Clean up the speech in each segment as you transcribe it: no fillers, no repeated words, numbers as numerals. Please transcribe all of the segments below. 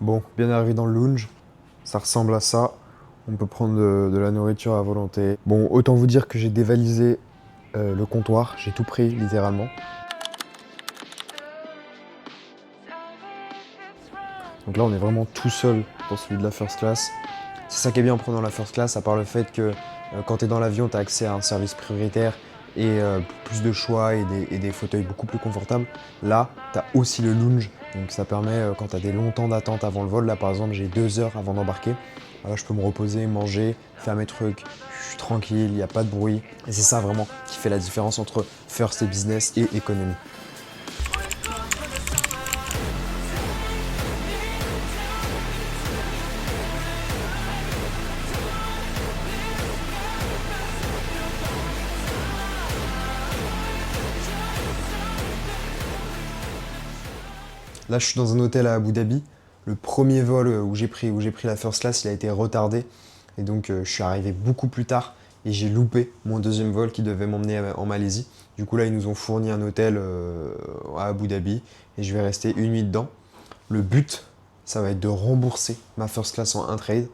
Bon, bien arrivé dans le lounge, ça ressemble à ça. On peut prendre de la nourriture à volonté. Bon, autant vous dire que j'ai dévalisé le comptoir, j'ai tout pris littéralement. Donc là, on est vraiment tout seul dans celui de la first class. C'est ça qui est bien en prenant la first class, à part le fait que quand tu es dans l'avion, tu as accès à un service prioritaire et plus de choix et des fauteuils beaucoup plus confortables. Là, tu as aussi le lounge, donc ça permet quand tu as des longs temps d'attente avant le vol. Là, par exemple, j'ai 2 heures avant d'embarquer. Voilà, je peux me reposer, manger, faire mes trucs, je suis tranquille, il n'y a pas de bruit. Et c'est ça vraiment qui fait la différence entre first et business et économie. Là, je suis dans un hôtel à Abu Dhabi. Le premier vol où j'ai pris la first class, il a été retardé. Et donc, je suis arrivé beaucoup plus tard et j'ai loupé mon deuxième vol qui devait m'emmener en Malaisie. Du coup, là, ils nous ont fourni un hôtel à Abu Dhabi et je vais rester une nuit dedans. Le but, ça va être de rembourser ma first class en un trade.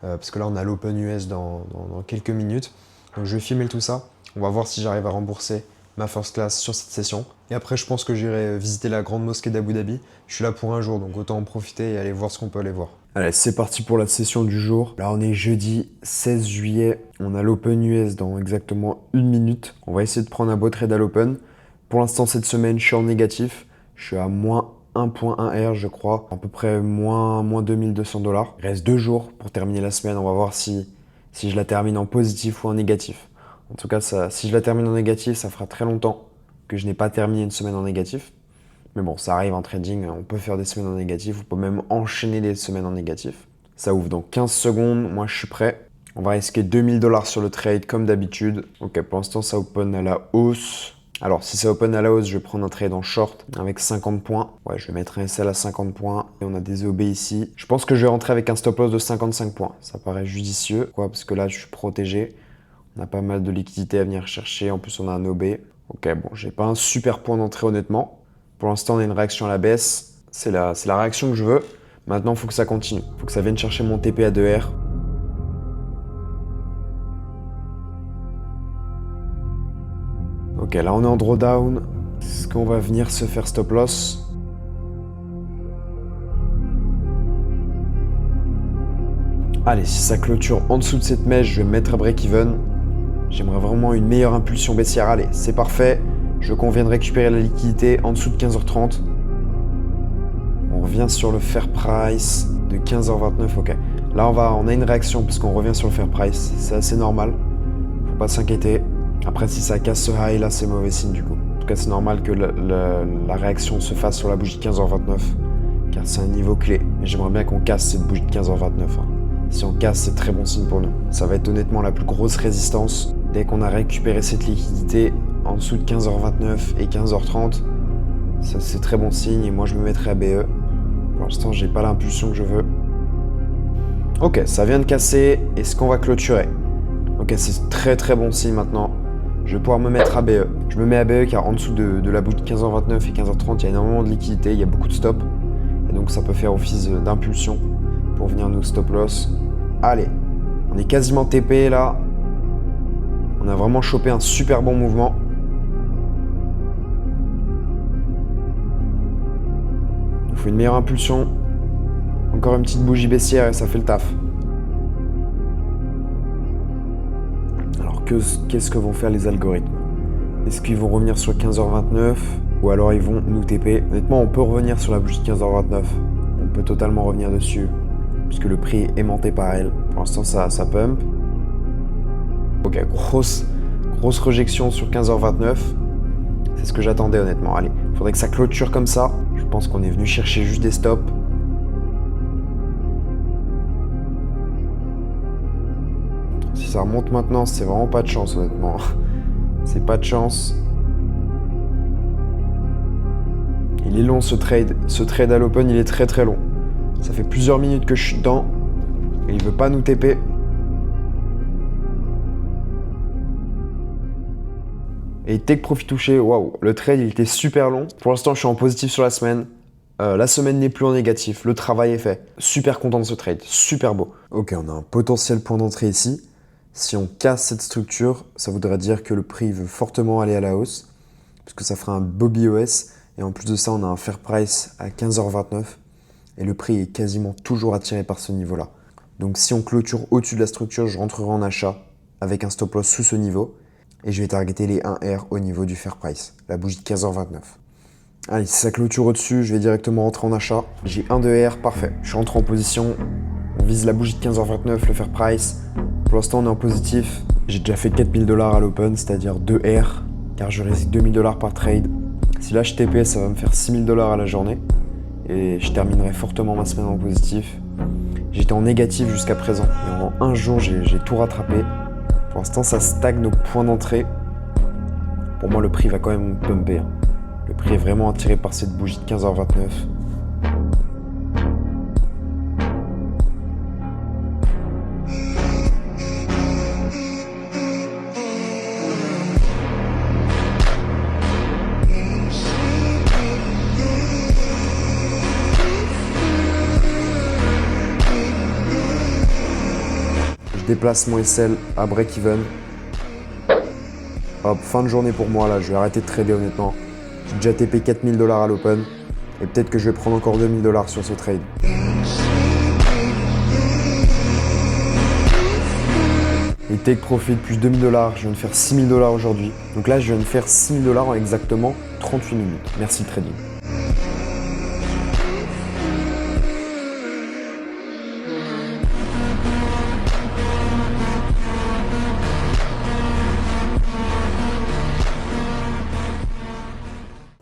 Parce que là, on a l'Open US dans quelques minutes. Donc, je vais filmer tout ça. On va voir si j'arrive à rembourser ma first class sur cette session. Et après, je pense que j'irai visiter la grande mosquée d'Abu Dhabi. Je suis là pour un jour, donc autant en profiter et aller voir ce qu'on peut aller voir. Allez, c'est parti pour la session du jour. Là, on est jeudi 16 juillet. On a l'Open US dans exactement une minute. On va essayer de prendre un beau trade à l'Open. Pour l'instant, cette semaine, je suis en négatif. Je suis à moins 1.1 R, je crois. À peu près moins 2200 $. Il reste 2 jours pour terminer la semaine. On va voir si je la termine en positif ou en négatif. En tout cas, si je la termine en négatif, ça fera très longtemps que je n'ai pas terminé une semaine en négatif. Mais bon, ça arrive en trading, on peut faire des semaines en négatif, on peut même enchaîner des semaines en négatif. Ça ouvre dans 15 secondes, moi je suis prêt. On va risquer 2000 $ sur le trade comme d'habitude. Ok, pour l'instant ça open à la hausse. Alors si ça open à la hausse, je vais prendre un trade en short avec 50 points. Ouais, je vais mettre un SL à 50 points. Et on a des OB ici. Je pense que je vais rentrer avec un stop loss de 55 points. Ça paraît judicieux, quoi, parce que là je suis protégé. On a pas mal de liquidités à venir chercher. En plus, on a un OB. Ok, bon, j'ai pas un super point d'entrée honnêtement. Pour l'instant, on a une réaction à la baisse. C'est la réaction que je veux. Maintenant, il faut que ça continue. Il faut que ça vienne chercher mon TP à 2R. Ok, là, on est en drawdown. Est-ce qu'on va venir se faire stop loss? Allez, si ça clôture en dessous de cette mèche, je vais me mettre à break-even. J'aimerais vraiment une meilleure impulsion baissière. Allez, c'est parfait. Je conviens de récupérer la liquidité en dessous de 15h30. On revient sur le fair price de 15h29. Ok. Là, on a une réaction parce qu'on revient sur le fair price. C'est assez normal. Faut pas s'inquiéter. Après, si ça casse ce high, là, c'est mauvais signe du coup. En tout cas, c'est normal que la réaction se fasse sur la bougie de 15h29. Car c'est un niveau clé. Et j'aimerais bien qu'on casse cette bougie de 15h29. Si on casse, c'est très bon signe pour nous. Ça va être honnêtement la plus grosse résistance. Dès qu'on a récupéré cette liquidité en dessous de 15h29 et 15h30, ça c'est très bon signe et moi je me mettrai à BE. Pour l'instant, j'ai pas l'impulsion que je veux. Ok, ça vient de casser. Est-ce qu'on va clôturer? Ok, c'est très très bon signe maintenant. Je vais pouvoir me mettre à BE. Je me mets à BE car en dessous de la bougie de 15h29 et 15h30, il y a énormément de liquidité, il y a beaucoup de stops. Et donc ça peut faire office d'impulsion pour venir nous stop loss. Allez, on est quasiment TP là. On a vraiment chopé un super bon mouvement. Il faut une meilleure impulsion. Encore une petite bougie baissière et ça fait le taf. Alors qu'est-ce que vont faire les algorithmes? Est-ce qu'ils vont revenir sur 15h29 ou alors ils vont nous TP? Honnêtement, on peut revenir sur la bougie de 15h29. On peut totalement revenir dessus puisque le prix est aimanté par elle. Pour l'instant, ça pump. Ok, grosse rejection sur 15h29. C'est ce que j'attendais honnêtement. Allez, il faudrait que ça clôture comme ça. Je pense qu'on est venu chercher juste des stops. Si ça remonte maintenant, c'est vraiment pas de chance honnêtement. C'est pas de chance. Il est long ce trade. Ce trade à l'open, il est très très long. Ça fait plusieurs minutes que je suis dedans. Et il veut pas nous TP. Et take profit touché, waouh, le trade il était super long. Pour l'instant, je suis en positif sur la semaine. La semaine n'est plus en négatif, le travail est fait. Super content de ce trade, super beau. Ok, on a un potentiel point d'entrée ici. Si on casse cette structure, ça voudrait dire que le prix veut fortement aller à la hausse, puisque ça fera un Bobby OS. Et en plus de ça, on a un fair price à 15h29. Et le prix est quasiment toujours attiré par ce niveau-là. Donc si on clôture au-dessus de la structure, je rentrerai en achat avec un stop loss sous ce niveau. Et je vais targeter les 1R au niveau du fair price, la bougie de 15h29. Allez, si ça clôture au-dessus, je vais directement rentrer en achat. J'ai 1 de R, parfait. Je rentre en position. On vise la bougie de 15h29, le fair price. Pour l'instant, on est en positif. J'ai déjà fait 4000 $ à l'open, c'est-à-dire 2 R, car je risque 2000 $ par trade. Si là je TP, ça va me faire 6000 $ à la journée. Et je terminerai fortement ma semaine en positif. J'étais en négatif jusqu'à présent. Et en un jour, j'ai tout rattrapé. Pour l'instant, ça stagne au point d'entrée. Pour moi, le prix va quand même pumper. Hein. Le prix est vraiment attiré par cette bougie de 15h29. Je déplace mon SL à break-even. Hop, fin de journée pour moi là, je vais arrêter de trader honnêtement. J'ai déjà TP 4000 $ à l'open et peut-être que je vais prendre encore 2000 $ sur ce trade. Et take profit plus 2000 $, je viens de faire 6000 $ aujourd'hui. Donc là, je viens de faire 6000 $ en exactement 38 minutes. Merci le trading.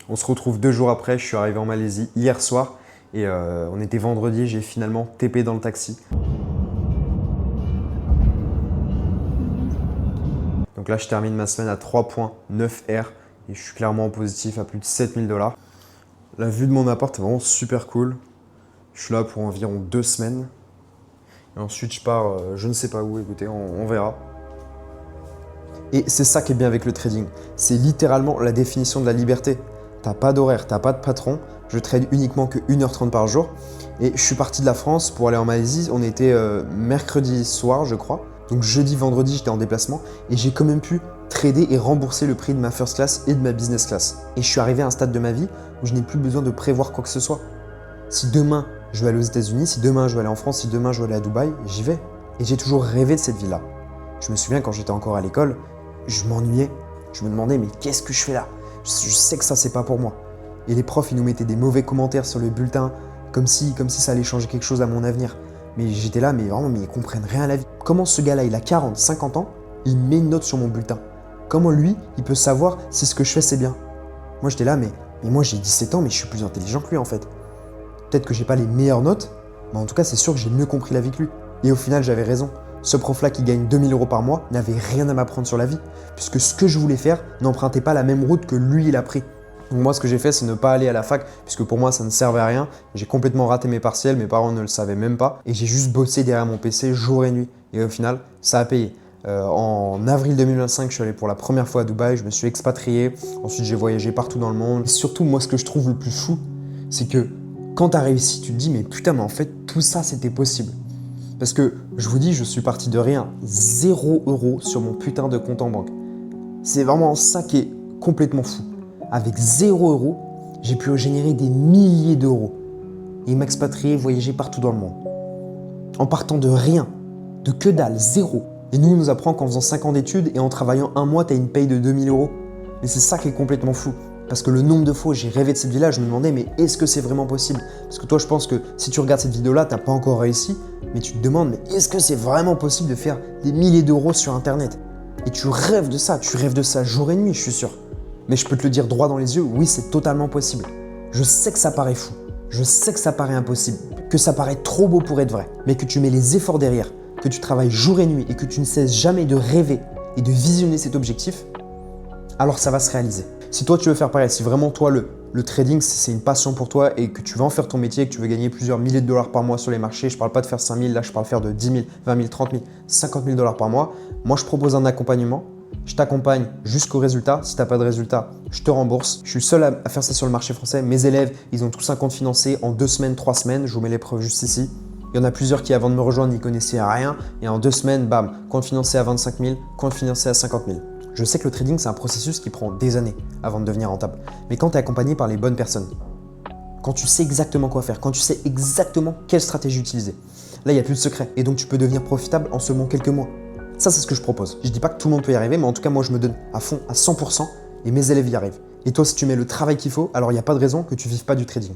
On se retrouve 2 jours après, je suis arrivé en Malaisie hier soir et on était vendredi, j'ai finalement TP dans le taxi. Donc là, je termine ma semaine à 3.9 R et je suis clairement en positif à plus de 7000 $. La vue de mon appart est vraiment super cool. Je suis là pour environ 2 semaines. Et ensuite, je pars, je ne sais pas où, écoutez, on verra. Et c'est ça qui est bien avec le trading. C'est littéralement la définition de la liberté. T'as pas d'horaire, t'as pas de patron. Je trade uniquement que 1h30 par jour. Et je suis parti de la France pour aller en Malaisie. On était mercredi soir, je crois. Donc jeudi, vendredi, j'étais en déplacement. Et j'ai quand même pu trader et rembourser le prix de ma first class et de ma business class. Et je suis arrivé à un stade de ma vie où je n'ai plus besoin de prévoir quoi que ce soit. Si demain, je vais aller aux États-Unis, si demain, je vais aller en France, si demain, je vais aller à Dubaï, j'y vais. Et j'ai toujours rêvé de cette vie-là. Je me souviens quand j'étais encore à l'école, je m'ennuyais. Je me demandais, mais qu'est-ce que je fais là ? Je sais que ça, c'est pas pour moi. Et les profs, ils nous mettaient des mauvais commentaires sur le bulletin, comme si ça allait changer quelque chose à mon avenir. Mais j'étais là, mais vraiment, mais ils comprennent rien à la vie. Comment ce gars-là, il a 40, 50 ans, il met une note sur mon bulletin ? Comment lui, il peut savoir si ce que je fais, c'est bien ? Moi, j'étais là, mais moi, j'ai 17 ans, mais je suis plus intelligent que lui, en fait. Peut-être que j'ai pas les meilleures notes, mais en tout cas, c'est sûr que j'ai mieux compris la vie que lui. Et au final, j'avais raison. Ce prof-là qui gagne 2000 € par mois n'avait rien à m'apprendre sur la vie, puisque ce que je voulais faire n'empruntait pas la même route que lui, il a pris. Donc moi, ce que j'ai fait, c'est ne pas aller à la fac, puisque pour moi, ça ne servait à rien. J'ai complètement raté mes partiels, mes parents ne le savaient même pas, et j'ai juste bossé derrière mon PC jour et nuit. Et au final, ça a payé. En avril 2025, je suis allé pour la première fois à Dubaï, je me suis expatrié, ensuite j'ai voyagé partout dans le monde. Et surtout, moi, ce que je trouve le plus fou, c'est que quand tu as réussi, tu te dis, mais putain, mais en fait, tout ça, c'était possible. Parce que, je vous dis, je suis parti de rien, 0 € sur mon putain de compte en banque. C'est vraiment ça qui est complètement fou. Avec 0 €, j'ai pu générer des milliers d'euros et m'expatrier, voyager partout dans le monde. En partant de rien, de que dalle, 0. Et nous, on nous apprend qu'en faisant 5 ans d'études et en travaillant un mois, tu as une paye de 2000 €. Et c'est ça qui est complètement fou. Parce que le nombre de fois où j'ai rêvé de cette vie-là, je me demandais, mais est-ce que c'est vraiment possible ? Parce que toi, je pense que si tu regardes cette vidéo-là, tu n'as pas encore réussi, mais tu te demandes, mais est-ce que c'est vraiment possible de faire des milliers d'euros sur Internet ? Et tu rêves de ça jour et nuit, je suis sûr. Mais je peux te le dire droit dans les yeux, oui, c'est totalement possible. Je sais que ça paraît fou, je sais que ça paraît impossible, que ça paraît trop beau pour être vrai, mais que tu mets les efforts derrière, que tu travailles jour et nuit et que tu ne cesses jamais de rêver et de visionner cet objectif, alors ça va se réaliser. Si toi tu veux faire pareil, si vraiment toi le trading c'est une passion pour toi et que tu veux en faire ton métier, que tu veux gagner plusieurs milliers de dollars par mois sur les marchés, je ne parle pas de faire 5 000, là je parle de faire de 10 000, 20 000, 30 000, 50 000 $ par mois, moi je propose un accompagnement Je t'accompagne jusqu'au résultat. Si tu n'as pas de résultat, je te rembourse. Je suis le seul à faire ça sur le marché français. Mes élèves, ils ont tous un compte financé en 2 semaines, 3 semaines. Je vous mets les preuves juste ici. Il y en a plusieurs qui, avant de me rejoindre, n'y connaissaient rien. Et en 2 semaines, bam, compte financé à 25 000, compte financé à 50 000. Je sais que le trading, c'est un processus qui prend des années avant de devenir rentable. Mais quand tu es accompagné par les bonnes personnes, quand tu sais exactement quoi faire, quand tu sais exactement quelle stratégie utiliser, là, il n'y a plus de secret. Et donc, tu peux devenir profitable en seulement quelques mois. Ça, c'est ce que je propose. Je dis pas que tout le monde peut y arriver, mais en tout cas, moi, je me donne à fond, à 100%, et mes élèves y arrivent. Et toi, si tu mets le travail qu'il faut, alors il n'y a pas de raison que tu vives pas du trading.